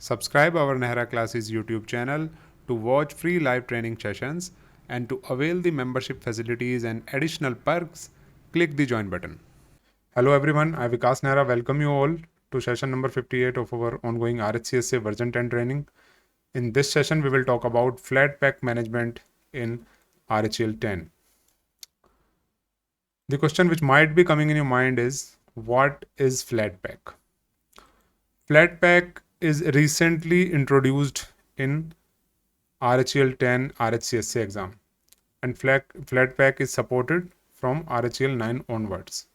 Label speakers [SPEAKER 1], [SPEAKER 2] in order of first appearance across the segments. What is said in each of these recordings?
[SPEAKER 1] Subscribe our Nehra Classes YouTube channel to watch free live training sessions and to avail the membership facilities and additional perks, click the join button. Hello everyone, I Vikas Nehra welcome you all to session number 58 of our ongoing RHCSA version 10 training. In this session, we will talk about Flatpak management in RHEL 10. The question which might be coming in your mind is, what is Flatpak? Flatpak is recently introduced in RHEL 10 RHCSA exam, and Flatpak is supported from RHEL 9 onwards.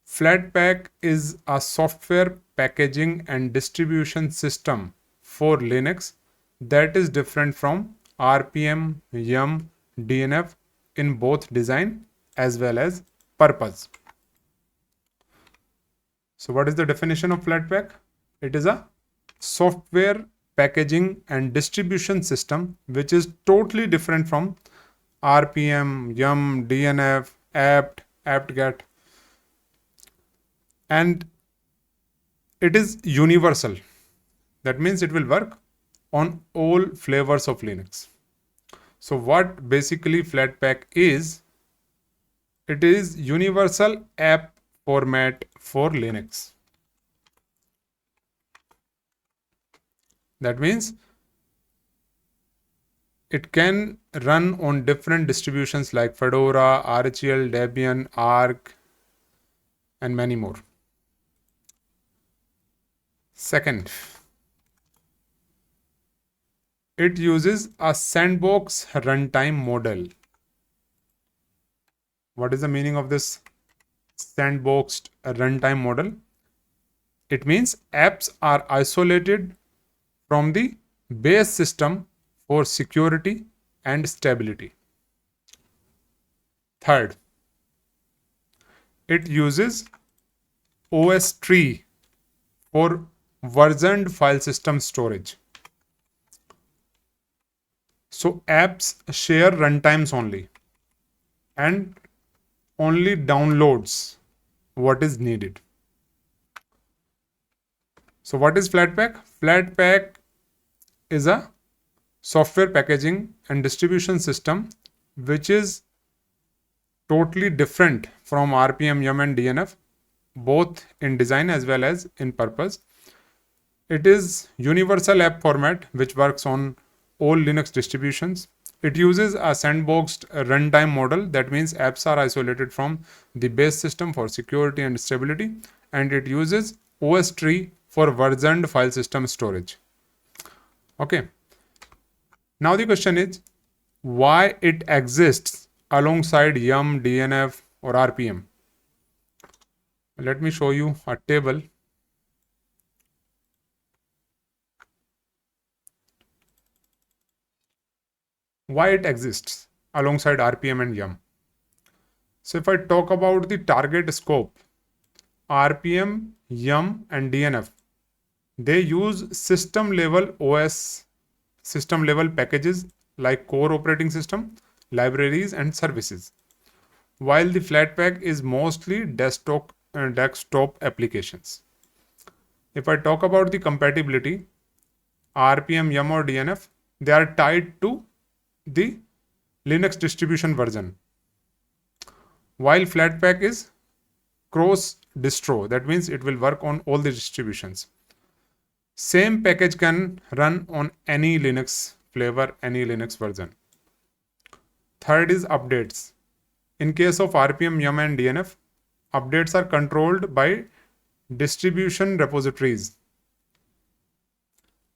[SPEAKER 1] Flatpak is a software packaging and distribution system for Linux that is different from RPM, YUM, DNF in both design as well as purpose. So what is the definition of Flatpak? It is a software packaging and distribution system which is totally different from RPM, YUM, DNF, apt-get, and it is universal. That means it will work on all flavors of Linux. So what basically Flatpak is, it is universal app format for Linux. That means it can run on different distributions like Fedora, RHEL, Debian, Arc, and many more. Second, it uses a sandbox runtime model. What is the meaning of this sandboxed runtime model? It means apps are isolated from the base system for security and stability. Third, it uses OS tree for versioned file system storage. So apps share runtimes only and only downloads what is needed. So what is Flatpak? Flatpak is a software packaging and distribution system which is totally different from RPM, YUM and DNF, both in design as well as in purpose. It is universal app format which works on all Linux distributions. It uses a sandboxed runtime model. That means apps are isolated from the base system for security and stability, and it uses OS tree for versioned file system storage. Okay. Now the question is, why it exists alongside YUM, DNF or RPM? Let me show you a table. Why it exists alongside RPM and YUM. So if I talk about the target scope, RPM, YUM and DNF, they use system level OS, system level packages like core operating system, libraries and services, while the Flatpak is mostly desktop applications. If I talk about the compatibility, RPM, YUM or DNF, they are tied to the Linux distribution version, while Flatpak is cross-distro. That means it will work on all the distributions. Same package can run on any Linux flavor, any Linux version. Third is updates. In case of RPM, YUM and DNF, updates are controlled by distribution repositories,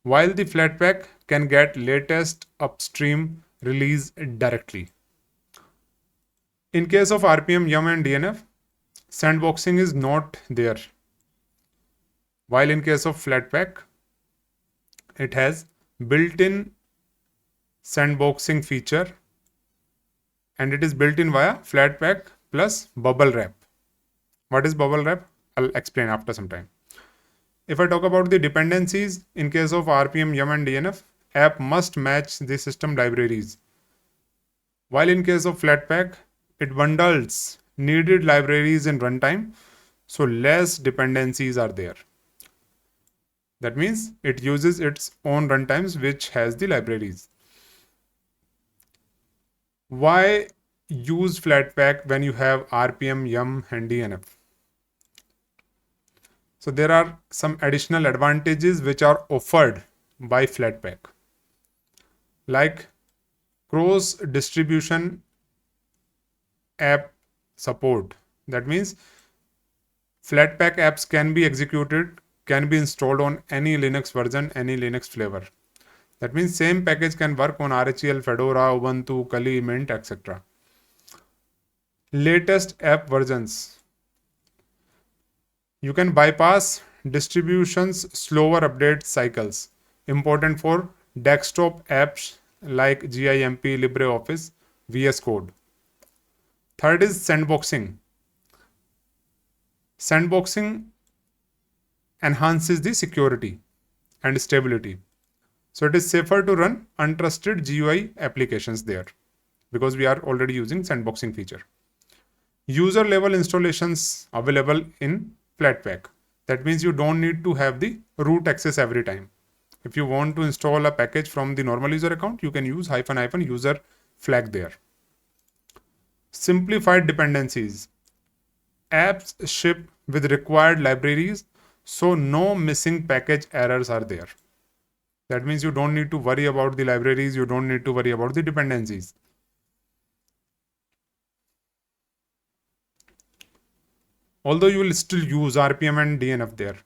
[SPEAKER 1] while the Flatpak can get latest upstream release directly. In case of RPM, YUM and DNF, sandboxing is not there, while in case of Flatpak, it has built-in sandboxing feature, and it is built in via Flatpak plus bubble wrap. What is bubble wrap? I'll explain after some time. If I talk about the dependencies, in case of RPM, YUM and DNF, app must match the system libraries, while in case of Flatpak, it bundles needed libraries in runtime, so less dependencies are there. That means it uses its own runtimes which has the libraries. Why use Flatpak when you have RPM, yum, and DNF? So there are some additional advantages which are offered by Flatpak, like cross distribution app support. That means Flatpak apps can be executed, can be installed on any Linux version, any Linux flavor. That means same package can work on RHEL, Fedora, Ubuntu, Kali, Mint, etc. Latest app versions. You can bypass distributions slower update cycles, important for desktop apps like GIMP, LibreOffice, VS Code. Third is sandboxing. Sandboxing enhances the security and stability. So it is safer to run untrusted GUI applications there because we are already using sandboxing feature. User level installations available in Flatpak. That means you don't need to have the root access every time. If you want to install a package from the normal user account, you can use -- user flag there. Simplified dependencies. Apps ship with required libraries, so no missing package errors are there. That means you don't need to worry about the libraries, you don't need to worry about the dependencies. Although you will still use RPM and DNF there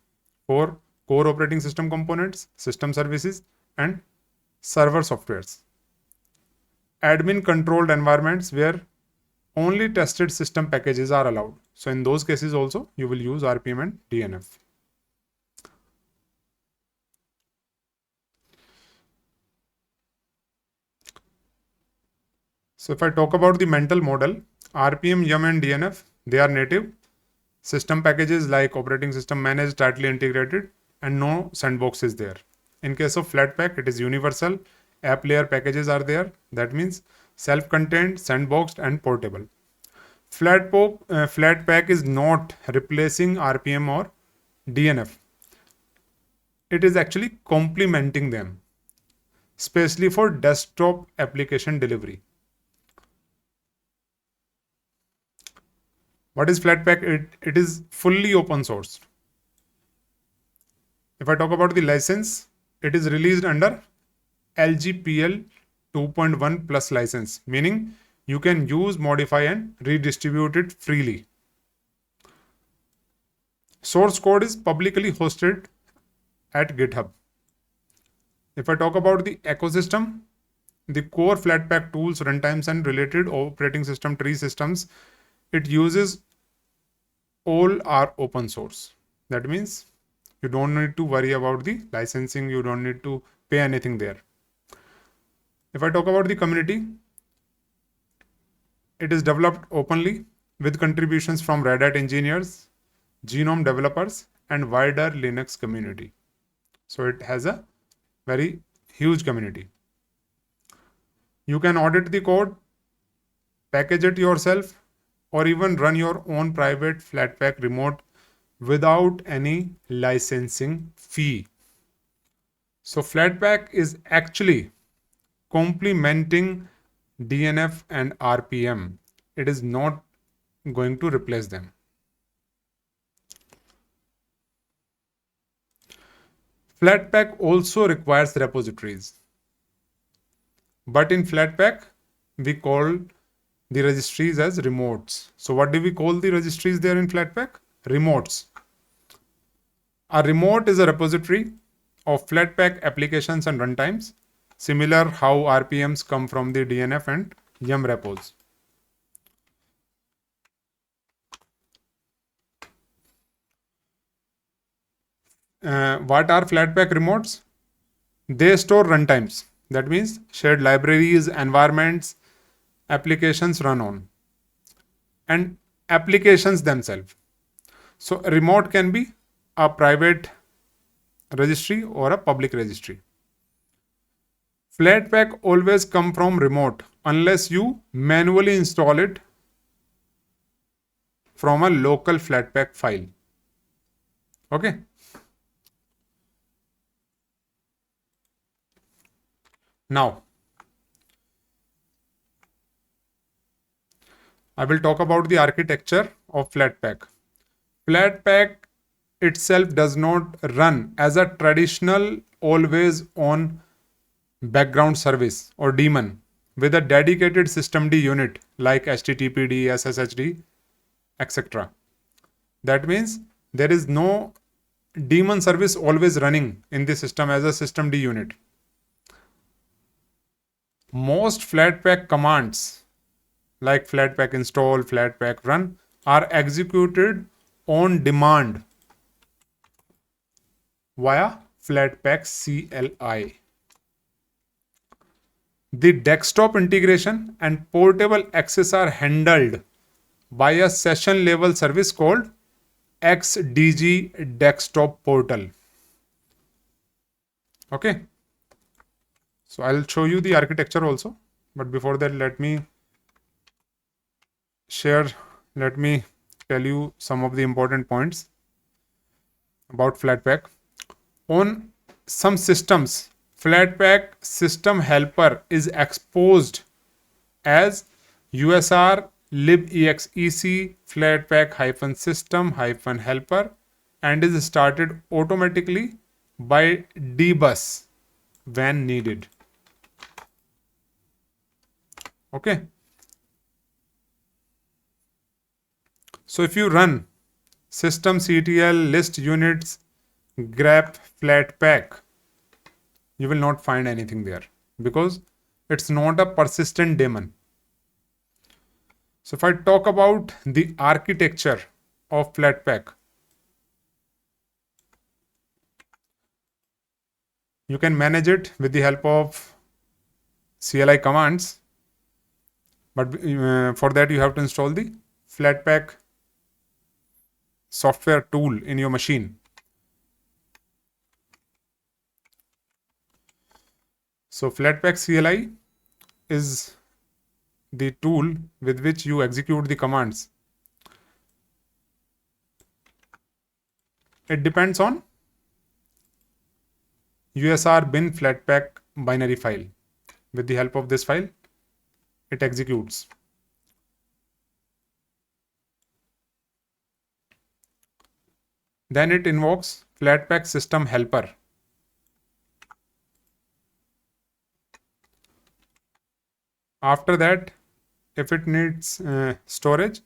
[SPEAKER 1] for core operating system components, system services, and server softwares. Admin controlled environments where only tested system packages are allowed. So in those cases also, you will use RPM and DNF. So if I talk about the mental model, RPM, yum, and DNF, they are native. System packages like operating system managed, tightly integrated, and no sandbox is there. In case of Flatpak, it is universal. App layer packages are there. That means self-contained, sandboxed, and portable. Flatpak is not replacing RPM or DNF. It is actually complementing them, especially for desktop application delivery. What is Flatpak? It is fully open source. If I talk about the license, it is released under LGPL 2.1 plus license, meaning you can use, modify, and redistribute it freely. Source code is publicly hosted at GitHub. If I talk about the ecosystem, the core Flatpak tools, runtimes, and related operating system tree systems, it uses all are open source. That means you don't need to worry about the licensing, you don't need to pay anything there. If I talk about the community, it is developed openly with contributions from Red Hat engineers, GNOME developers, and wider Linux community. So it has a very huge community. You can audit the code, package it yourself, or even run your own private Flatpak remote without any licensing fee. So Flatpak is actually complementing DNF and RPM. It is not going to replace them. Flatpak also requires repositories. But in Flatpak, we call the registries as remotes. So what do we call the registries there in Flatpak? Remotes. A remote is a repository of Flatpak applications and runtimes, similar how RPMs come from the DNF and yum repos. What are Flatpak remotes? They store runtimes. That means shared libraries, environments, applications run on, and applications themselves. So a remote can be a private registry or a public registry. Flatpak always come from remote unless you manually install it from a local Flatpak file. Okay. Now, I will talk about the architecture of Flatpak. Flatpak itself does not run as a traditional always on background service or daemon with a dedicated systemd unit like HTTPD, SSHD, etc. That means there is no daemon service always running in the system as a systemd unit. Most Flatpak commands like Flatpak install, Flatpak run are executed on demand via Flatpak CLI. The desktop integration and portable access are handled by a session level service called XDG Desktop Portal. Okay. So I'll show you the architecture also. But before that, let me tell you some of the important points about Flatpak. On some systems, Flatpak system helper is exposed as usr libexec flatpak-system-helper and is started automatically by dbus when needed. Okay. So if you run systemctl list units grep flatpak, you will not find anything there because it's not a persistent daemon. So if I talk about the architecture of Flatpak, you can manage it with the help of CLI commands, but for that you have to install the Flatpak software tool in your machine. So Flatpak CLI is the tool with which you execute the commands. It depends on usr bin flatpak binary file. With the help of this file, it executes. Then it invokes Flatpak system helper. After that, if it needs storage,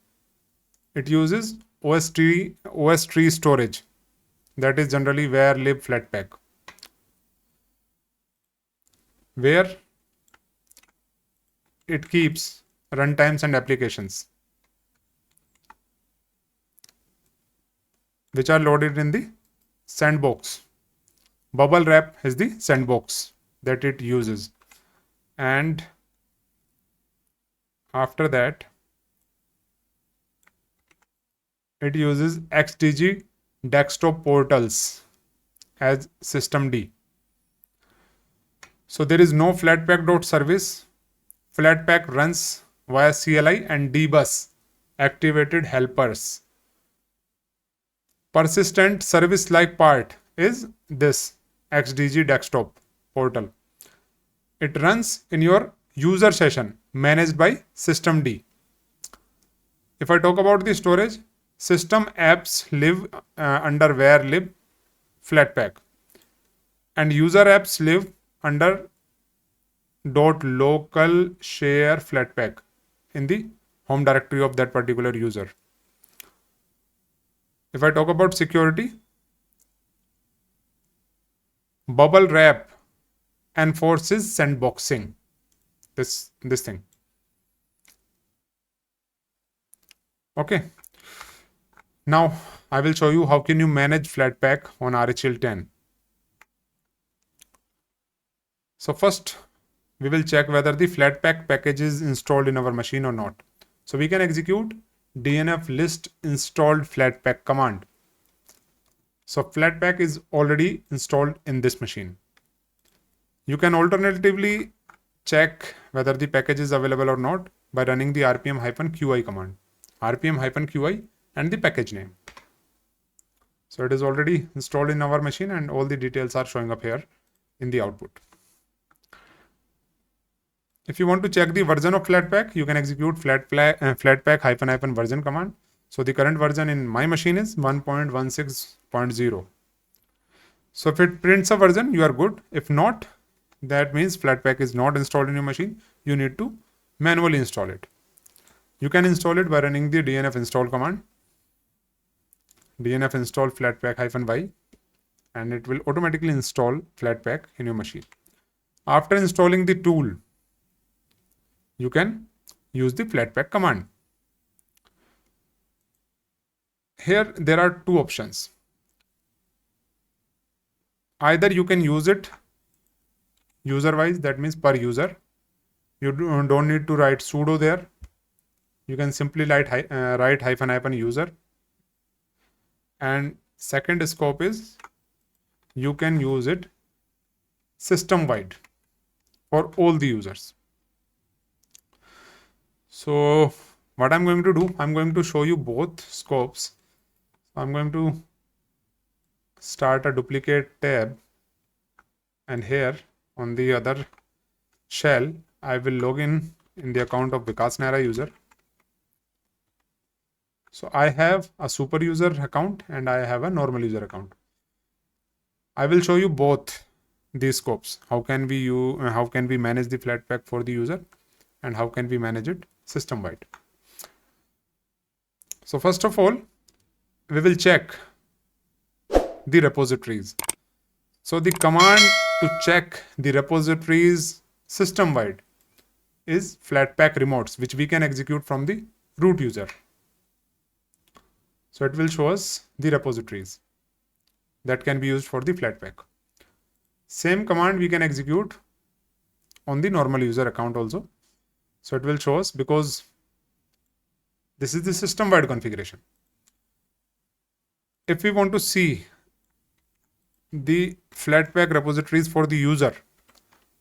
[SPEAKER 1] it uses OS tree storage. That is generally where lib flatpak, where it keeps runtimes and applications which are loaded in the sandbox. Bubble wrap is the sandbox that it uses. And after that, it uses XDG desktop portals as systemd. So there is no flatpak.service. Flatpak runs via CLI and dbus activated helpers. Persistent service like part is this XDG desktop portal. It runs in your user session managed by systemd. If I talk about the storage, system apps live under where lib flatpak and user apps live under .local share flatpak in the home directory of that particular user. If I talk about security, bubble wrap enforces sandboxing. This thing. Okay. Now I will show you how can you manage Flatpak on RHEL 10. So first we will check whether the Flatpak package is installed in our machine or not. So we can execute dnf list installed Flatpak command. So Flatpak is already installed in this machine. You can alternatively check whether the package is available or not by running the rpm-qi command. rpm-qi and the package name. So it is already installed in our machine and all the details are showing up here in the output. If you want to check the version of Flatpak, you can execute flatpak -- version command. So the current version in my machine is 1.16.0. So if it prints a version, you are good. If not, that means Flatpak is not installed in your machine. You need to manually install it. You can install it by running the dnf install command. Dnf install flatpak -y, and it will automatically install Flatpak in your machine. After installing the tool, you can use the Flatpak command. Here there are two options. Either you can use it user wise, that means per user. You don't need to write sudo there. You can simply write -- user. And second scope is you can use it system wide for all the users. So what I'm going to do, I'm going to show you both scopes. I'm going to start a duplicate tab, and here on the other shell, I will log in the account of Vikas Nehra user. So I have a super user account and I have a normal user account. I will show you both these scopes. How can we manage the Flatpak for the user, and how can we manage it system wide. So first of all, we will check the repositories. So the command to check the repositories system wide is flatpak remotes, which we can execute from the root user. So it will show us the repositories that can be used for the Flatpak. Same command we can execute on the normal user account also. So it will show us, because this is the system wide configuration. If we want to see the Flatpak repositories for the user,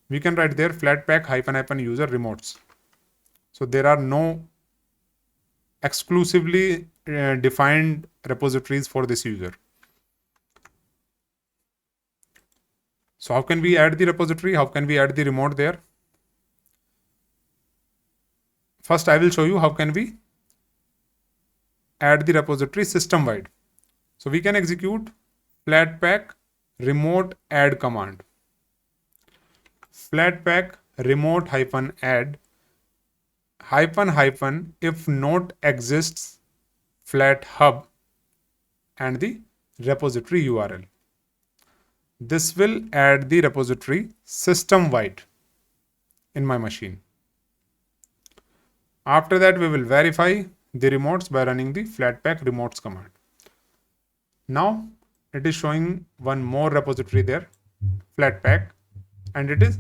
[SPEAKER 1] we can write there flatpak -- user remotes. So there are no exclusively defined repositories for this user. So how can we add the repository? How can we add the remote there? First, I will show you how can we add the repository system wide. So we can execute flatpak remote add command. Flatpak remote -add -- if not exists Flathub and the repository URL. This will add the repository system wide in my machine. After that, we will verify the remotes by running the flatpak remotes command. Now it is showing one more repository there, Flatpak, and it is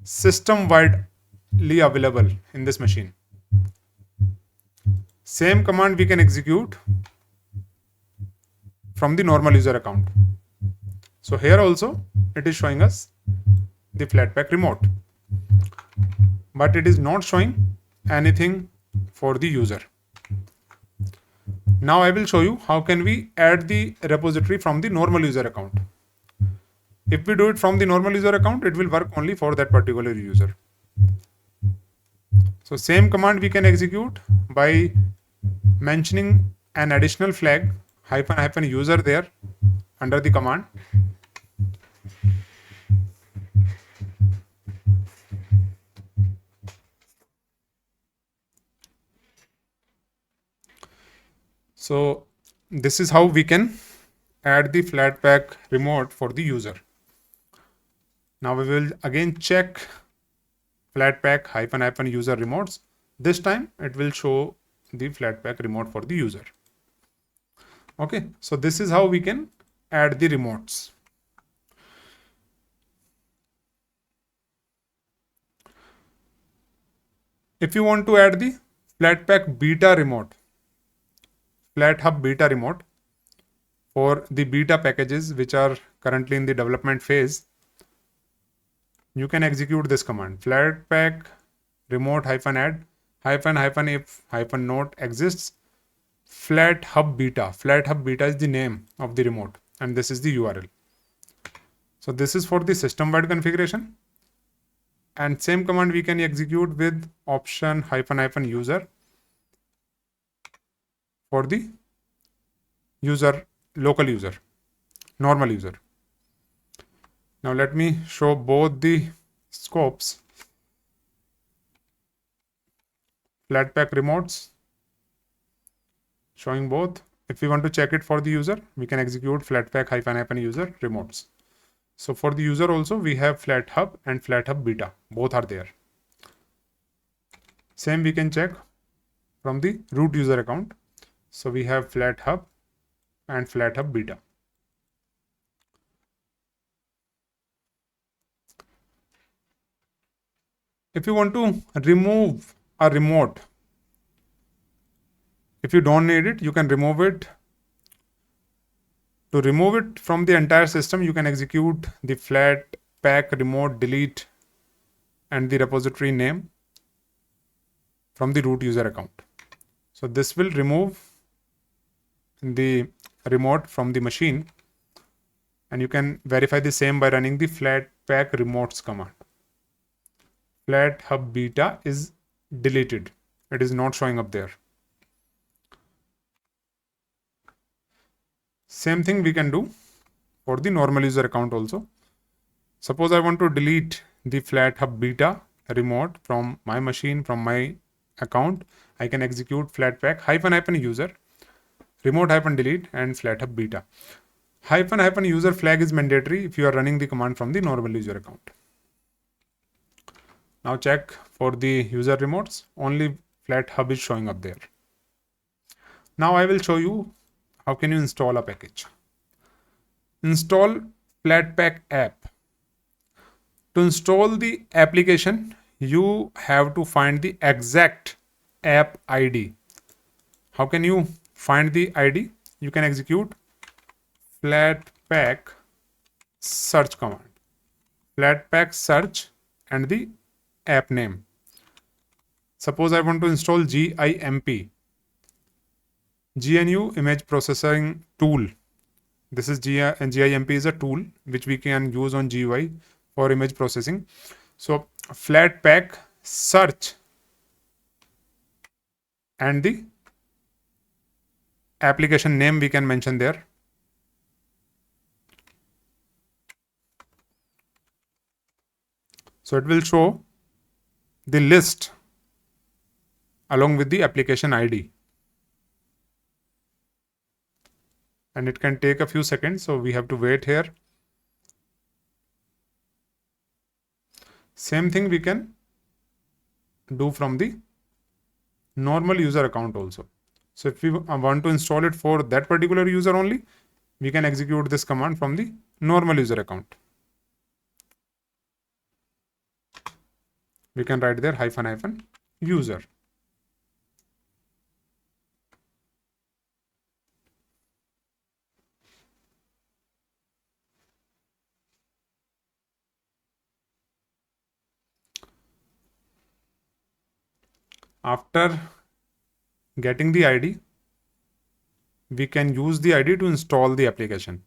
[SPEAKER 1] system widely available in this machine. Same command we can execute from the normal user account. So here also it is showing us the Flatpak remote, but it is not showing anything for the user. Now I will show you how can we add the repository from the normal user account. If we do it from the normal user account, it will work only for that particular user. So same command we can execute by mentioning an additional flag -- user there under the command. So this is how we can add the Flatpak remote for the user. Now we will again check Flatpak -- user remotes. This time it will show the Flatpak remote for the user. Okay, so this is how we can add the remotes. If you want to add the Flatpak beta remote, Flathub beta remote for the beta packages which are currently in the development phase, you can execute this command flatpak remote -add -- if -note exists Flathub beta. Flathub beta is the name of the remote and this is the URL. So this is for the system wide configuration. And same command we can execute with option -- user for the user, local user, normal user. Now let me show both the scopes. Flatpak remotes showing both. If we want to check it for the user, we can execute flatpak -- user remotes. So for the user also, we have Flathub and Flathub beta. Both are there. Same we can check from the root user account. So we have Flathub and Flathub beta. If you want to remove a remote, if you don't need it, you can remove it. To remove it from the entire system, you can execute the flatpak remote delete and the repository name from the root user account. So this will remove the remote from the machine, and you can verify the same by running the flatpak remotes command. Flathub beta is deleted. It is not showing up there. Same thing we can do for the normal user account also. Suppose I want to delete the Flathub beta remote from my machine, from my account. I can execute flatpak -- user remote -delete and Flathub beta. -- user flag is mandatory if you are running the command from the normal user account. Now check for the user remotes. Only Flathub is showing up there. Now I will show you how can you install a package. Install Flatpak app. To install the application, you have to find the exact app ID. How can you find the ID? You can execute Flatpak search command. Flatpak search and the app name. Suppose I want to install GIMP. GNU image processing tool. This is GIMP is a tool which we can use on GUI for image processing. So Flatpak search and the application name we can mention there. So it will show the list along with the application ID. And it can take a few seconds, so we have to wait here. Same thing we can do from the normal user account also. So if we want to install it for that particular user only, we can execute this command from the normal user account. We can write there -- user. After getting the ID, we can use the ID to install the application.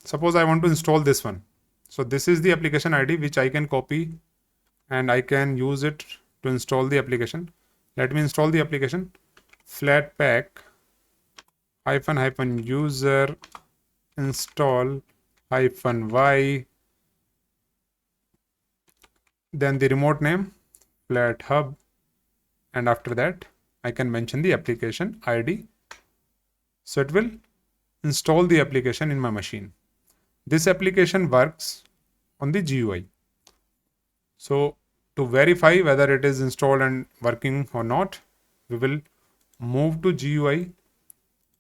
[SPEAKER 1] Suppose I want to install this one. So this is the application ID which I can copy and I can use it to install the application. Let me install the application. Flatpak -- user install -y. Then the remote name Flathub, and after that I can mention the application ID. So it will install the application in my machine. This application works on the GUI. So to verify whether it is installed and working or not, we will move to GUI.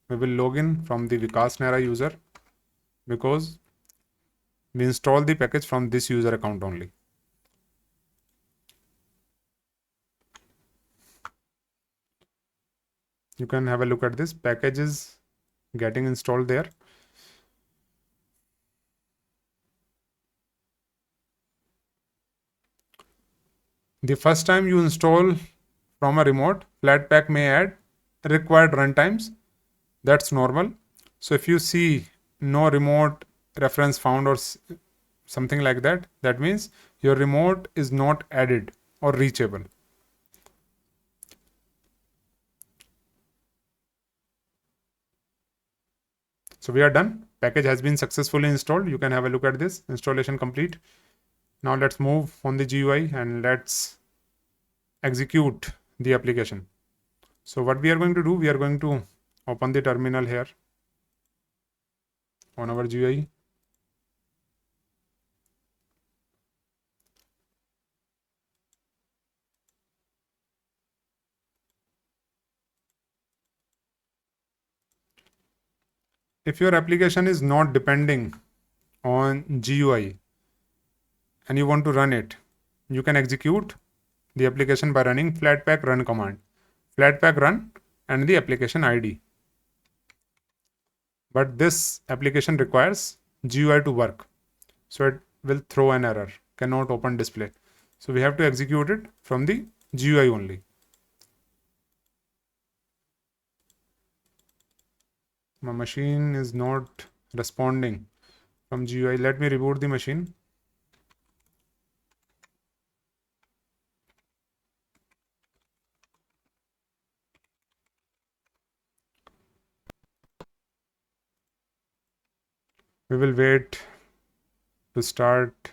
[SPEAKER 1] We will log in from the Nehra user because we install the package from this user account only. You can have a look at this. Package is getting installed there. The first time you install from a remote, Flatpak may add required runtimes. That's normal. So if you see no remote reference found or something like that, that means your remote is not added or reachable. So we are done. Package has been successfully installed. You can have a look at this. Installation complete. Now let's move on the GUI and let's execute the application. So what we are going to do, we are going to open the terminal here on our GUI. If your application is not depending on GUI and you want to run it, you can execute the application by running flatpak run command. Flatpak run and the application ID. But this application requires GUI to work. So it will throw an error, cannot open display. So we have to execute it from the GUI only. My machine is not responding from GUI. Let me reboot the machine. We will wait to start.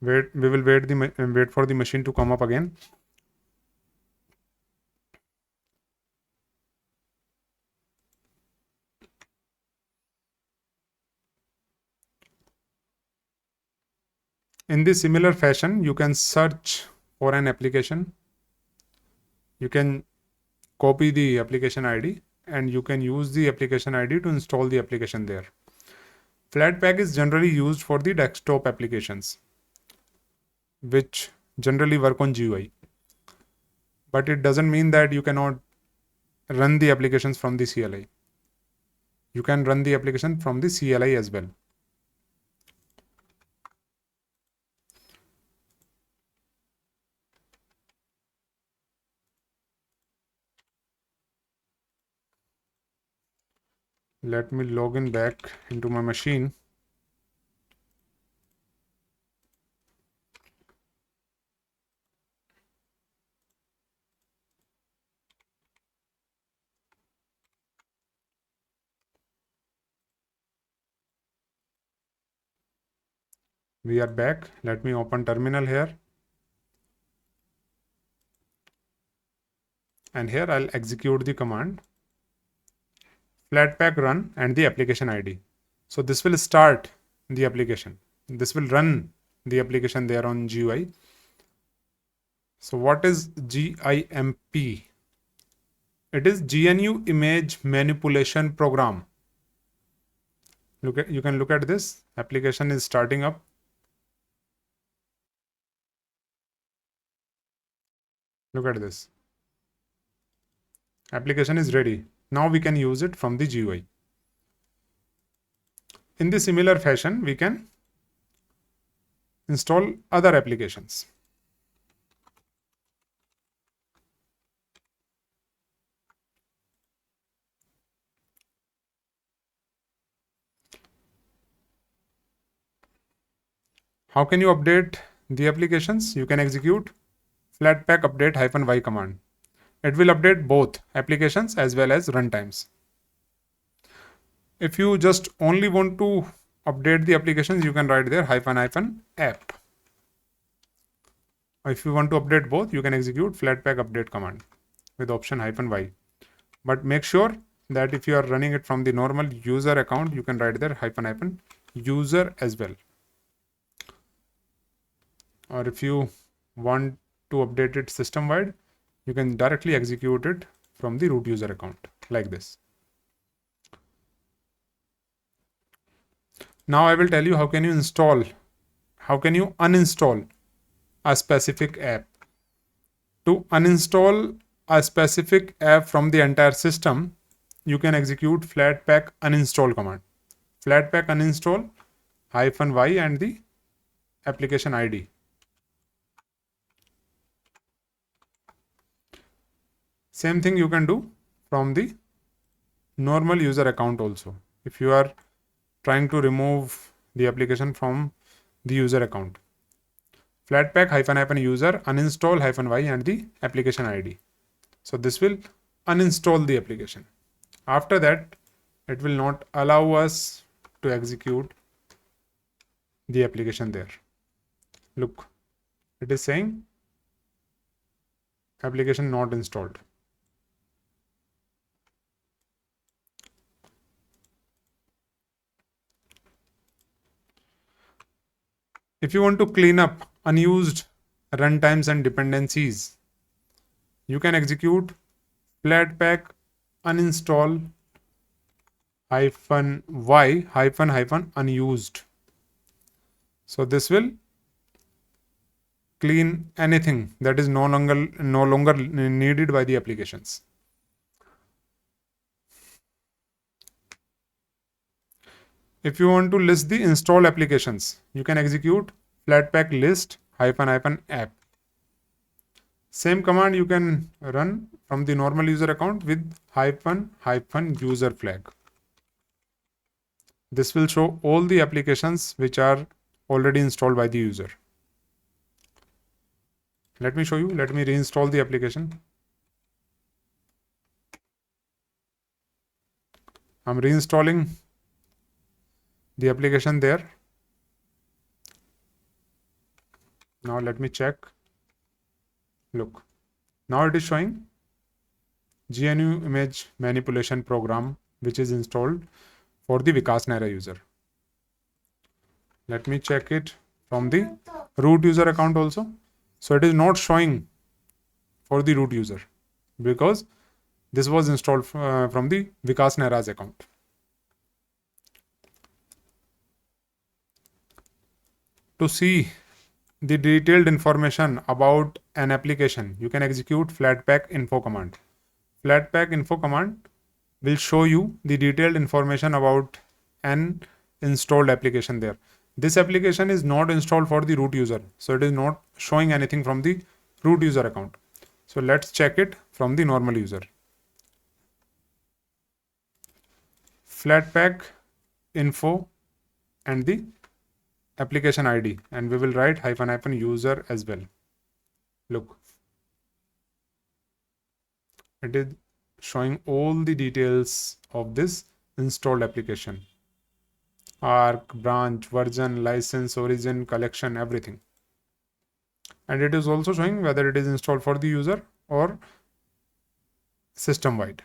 [SPEAKER 1] We will wait for the machine to come up again. In this similar fashion, you can search for an application. You can copy the application ID and you can use the application ID to install the application there. Flatpak is generally used for the desktop applications, which generally work on GUI. But it doesn't mean that you cannot run the applications from the CLI. You can run the application from the CLI as well. Let me log in back into my machine. We are back. Let me open terminal here. And here I'll execute the command flatpak run and the application ID. So this will start the application. This will run the application there on GUI. So what is GIMP? It is GNU image manipulation program. You can look at this. Application is starting up. Look at this. Application is ready. Now we can use it from the GUI. In the similar fashion, we can install other applications. How can you update the applications? You can execute flatpak update -y command. It will update both applications as well as runtimes. If you just only want to update the applications, you can write there -app. If you want to update both, you can execute flatpak update command with option -y. But make sure that if you are running it from the normal user account, you can write there -user as well. Or if you want to update it system-wide, you can directly execute it from the root user account like this. Now I will tell you how can you uninstall a specific app. To uninstall a specific app from the entire system, you can execute flatpak uninstall command. Flatpak uninstall -y and the application ID. Same thing you can do from the normal user account also. If you are trying to remove the application from the user account. Flatpak -user uninstall -y and the application ID. So this will uninstall the application. After that, it will not allow us to execute the application there. Look, it is saying application not installed. If you want to clean up unused runtimes and dependencies, you can execute flatpak uninstall -y -unused. So this will clean anything that is no longer needed by the applications. If you want to list the installed applications, you can execute flatpak list -app. Same command you can run from the normal user account with -user flag. This will show all the applications which are already installed by the user. Let me show you. Let me reinstall the application. I'm reinstalling the application there. Now let me check. Look, now it is showing GNU image manipulation program which is installed for the Nehra user. Let me check it from the root user account also. So it is not showing for the root user because this was installed from the Nehra's account. To see the detailed information about an application, you can execute flatpak info command. Flatpak info command will show you the detailed information about an installed application there. This application is not installed for the root user, so it is not showing anything from the root user account. So let's check it from the normal user. Flatpak info and the application ID, and we will write -user as well. Look, it is showing all the details of this installed application. Arc, branch, version, license, origin, collection, everything. And it is also showing whether it is installed for the user or system wide.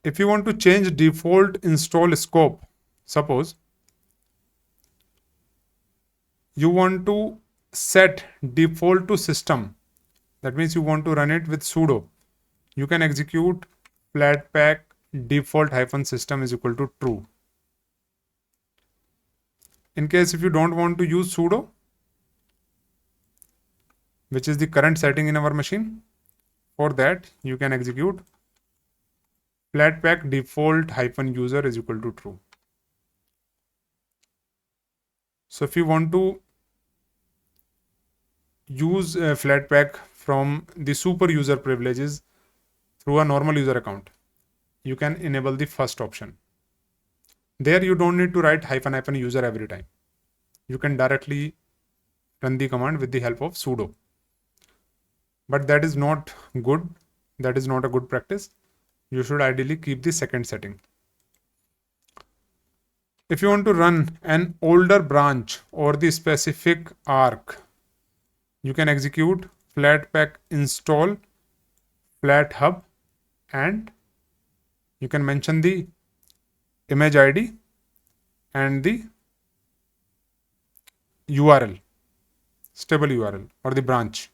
[SPEAKER 1] If you want to change default install scope, suppose you want to set default to system, that means you want to run it with sudo, you can execute flatpak default -system is equal to true. In case if you don't want to use sudo, which is the current setting in our machine, for that you can execute flatpak default -user is equal to true. So if you want to use flatpak from the super user privileges through a normal user account, you can enable the first option. There you don't need to write -user every time. You can directly run the command with the help of sudo. But that is not good. That is not a good practice. You should ideally keep the second setting. If you want to run an older branch or the specific arc, you can execute flatpak install Flathub, and you can mention the image ID and the URL, stable URL or the branch.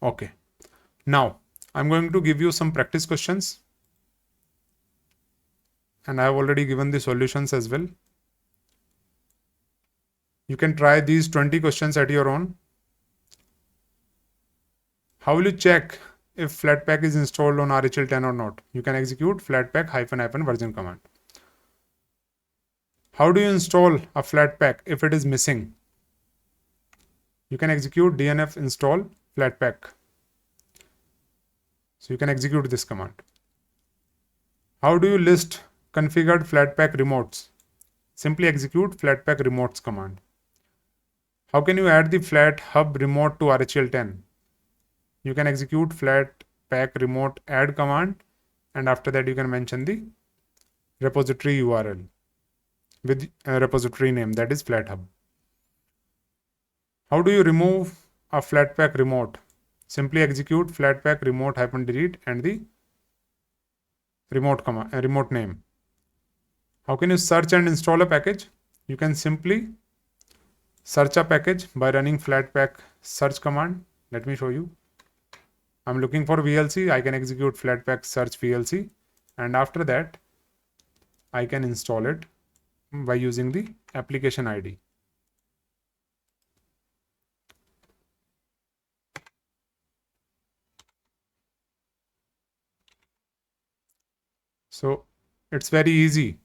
[SPEAKER 1] Okay. Now I'm going to give you some practice questions, and I have already given the solutions as well. You can try these 20 questions at your own. How will you check if Flatpak is installed on RHEL 10 or not? You can execute flatpak -" version command. How do you install a Flatpak if it is missing? you can execute dnf install flatpak. So you can execute this command. How do you list configured Flatpak remotes? Simply execute Flatpak remotes command. How can you add the Flathub remote to RHEL 10? You can execute Flatpak remote add command, and after that you can mention the repository URL with a repository name, that is Flathub. How do you remove a Flatpak remote? Simply execute Flatpak remote -delete and the remote command, remote name. How can you search and install a package? You can simply search a package by running Flatpak search command. Let me show you. I'm looking for VLC. I can execute Flatpak search VLC, and after that I can install it by using the application ID. So it's very easy.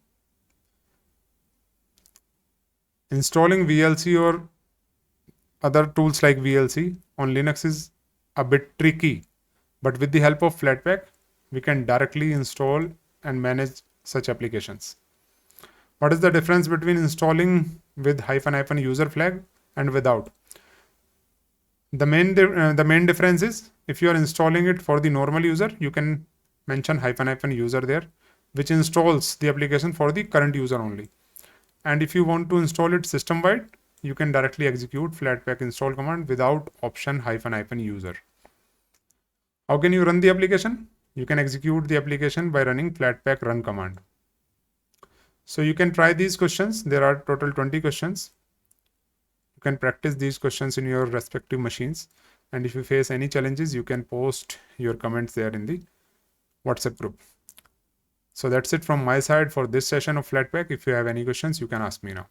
[SPEAKER 1] Installing VLC or other tools like VLC on Linux is a bit tricky, but with the help of Flatpak, we can directly install and manage such applications. What is the difference between installing with -- user flag and without? The main difference is if you are installing it for the normal user, you can mention -- user there, which installs the application for the current user only. And if you want to install it system wide, you can directly execute Flatpak install command without option --user. How can you run the application? You can execute the application by running Flatpak run command. So you can try these questions. There are total 20 questions. You can practice these questions in your respective machines. And if you face any challenges, you can post your comments there in the WhatsApp group. So that's it from my side for this session of Flatpak. If you have any questions, you can ask me now.